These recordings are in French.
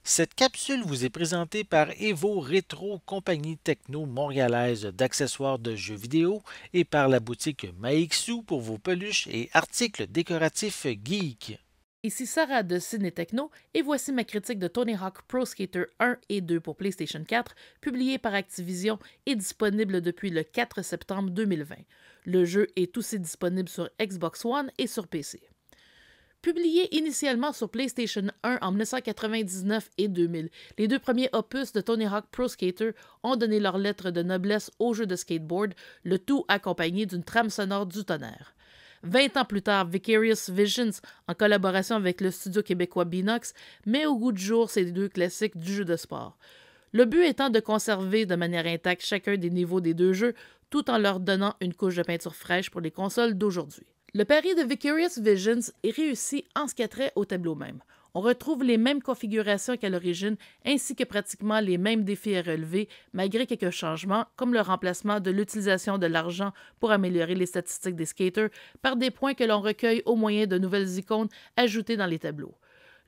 Cette capsule vous est présentée par Evo Rétro, compagnie techno montréalaise d'accessoires de jeux vidéo, et par la boutique Maixu pour vos peluches et articles décoratifs geek. Ici Sarah de Ciné Techno et voici ma critique de Tony Hawk Pro Skater 1 et 2 pour PlayStation 4, publiée par Activision et disponible depuis le 4 septembre 2020. Le jeu est aussi disponible sur Xbox One et sur PC. Publié initialement sur PlayStation 1 en 1999 et 2000, les deux premiers opus de Tony Hawk Pro Skater ont donné leur lettre de noblesse au jeu de skateboard, le tout accompagné d'une trame sonore du tonnerre. 20 ans plus tard, Vicarious Visions, en collaboration avec le studio québécois Beenox, met au goût du jour ces deux classiques du jeu de sport. Le but étant de conserver de manière intacte chacun des niveaux des deux jeux, tout en leur donnant une couche de peinture fraîche pour les consoles d'aujourd'hui. Le pari de Vicarious Visions est réussi en ce qui a trait au tableau même. On retrouve les mêmes configurations qu'à l'origine, ainsi que pratiquement les mêmes défis à relever, malgré quelques changements, comme le remplacement de l'utilisation de l'argent pour améliorer les statistiques des skaters par des points que l'on recueille au moyen de nouvelles icônes ajoutées dans les tableaux.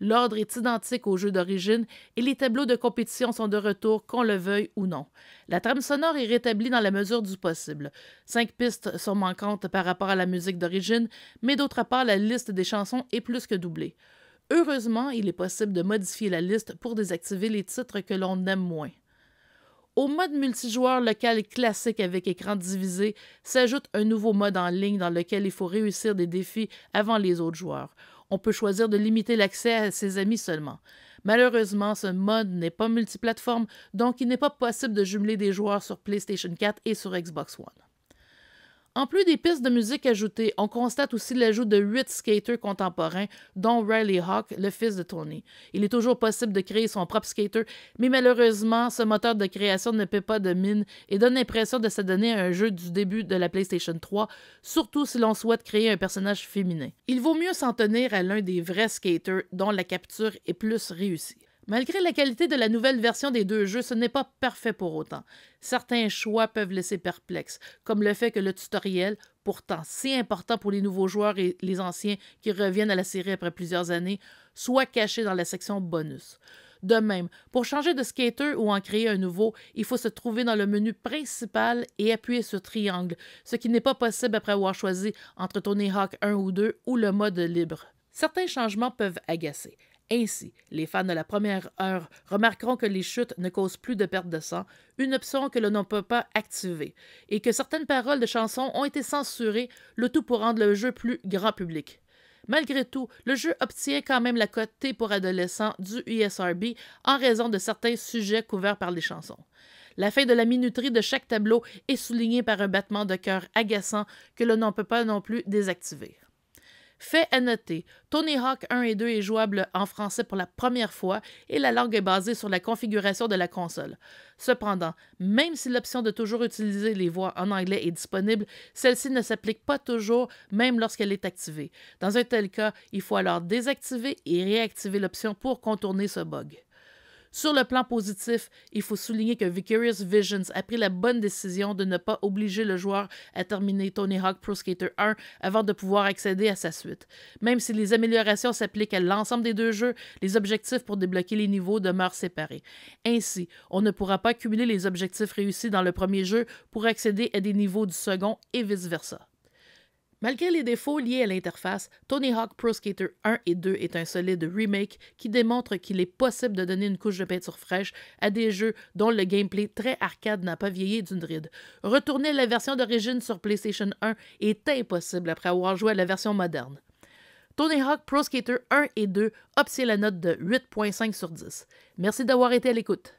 L'ordre est identique au jeu d'origine et les tableaux de compétition sont de retour, qu'on le veuille ou non. La trame sonore est rétablie dans la mesure du possible. 5 pistes sont manquantes par rapport à la musique d'origine, mais d'autre part, la liste des chansons est plus que doublée. Heureusement, il est possible de modifier la liste pour désactiver les titres que l'on aime moins. Au mode multijoueur local classique avec écran divisé s'ajoute un nouveau mode en ligne dans lequel il faut réussir des défis avant les autres joueurs. On peut choisir de limiter l'accès à ses amis seulement. Malheureusement, ce mode n'est pas multiplateforme, donc il n'est pas possible de jumeler des joueurs sur PlayStation 4 et sur Xbox One. En plus des pistes de musique ajoutées, on constate aussi l'ajout de 8 skaters contemporains, dont Riley Hawk, le fils de Tony. Il est toujours possible de créer son propre skater, mais malheureusement, ce moteur de création ne paie pas de mine et donne l'impression de s'adonner à un jeu du début de la PlayStation 3, surtout si l'on souhaite créer un personnage féminin. Il vaut mieux s'en tenir à l'un des vrais skaters dont la capture est plus réussie. Malgré la qualité de la nouvelle version des deux jeux, ce n'est pas parfait pour autant. Certains choix peuvent laisser perplexes, comme le fait que le tutoriel, pourtant si important pour les nouveaux joueurs et les anciens qui reviennent à la série après plusieurs années, soit caché dans la section bonus. De même, pour changer de skater ou en créer un nouveau, il faut se trouver dans le menu principal et appuyer sur triangle, ce qui n'est pas possible après avoir choisi entre Tony Hawk 1 ou 2 ou le mode libre. Certains changements peuvent agacer. Ainsi, les fans de la première heure remarqueront que les chutes ne causent plus de perte de sang, une option que l'on ne peut pas activer, et que certaines paroles de chansons ont été censurées, le tout pour rendre le jeu plus grand public. Malgré tout, le jeu obtient quand même la cote T pour adolescents du ESRB en raison de certains sujets couverts par les chansons. La fin de la minuterie de chaque tableau est soulignée par un battement de cœur agaçant que l'on ne peut pas non plus désactiver. Fait à noter, Tony Hawk 1 et 2 est jouable en français pour la première fois et la langue est basée sur la configuration de la console. Cependant, même si l'option de toujours utiliser les voix en anglais est disponible, celle-ci ne s'applique pas toujours, même lorsqu'elle est activée. Dans un tel cas, il faut alors désactiver et réactiver l'option pour contourner ce bug. Sur le plan positif, il faut souligner que Vicarious Visions a pris la bonne décision de ne pas obliger le joueur à terminer Tony Hawk Pro Skater 1 avant de pouvoir accéder à sa suite. Même si les améliorations s'appliquent à l'ensemble des deux jeux, les objectifs pour débloquer les niveaux demeurent séparés. Ainsi, on ne pourra pas cumuler les objectifs réussis dans le premier jeu pour accéder à des niveaux du second et vice-versa. Malgré les défauts liés à l'interface, Tony Hawk Pro Skater 1 et 2 est un solide remake qui démontre qu'il est possible de donner une couche de peinture fraîche à des jeux dont le gameplay très arcade n'a pas vieilli d'une ride. Retourner à la version d'origine sur PlayStation 1 est impossible après avoir joué à la version moderne. Tony Hawk Pro Skater 1 et 2 obtient la note de 8.5 sur 10. Merci d'avoir été à l'écoute.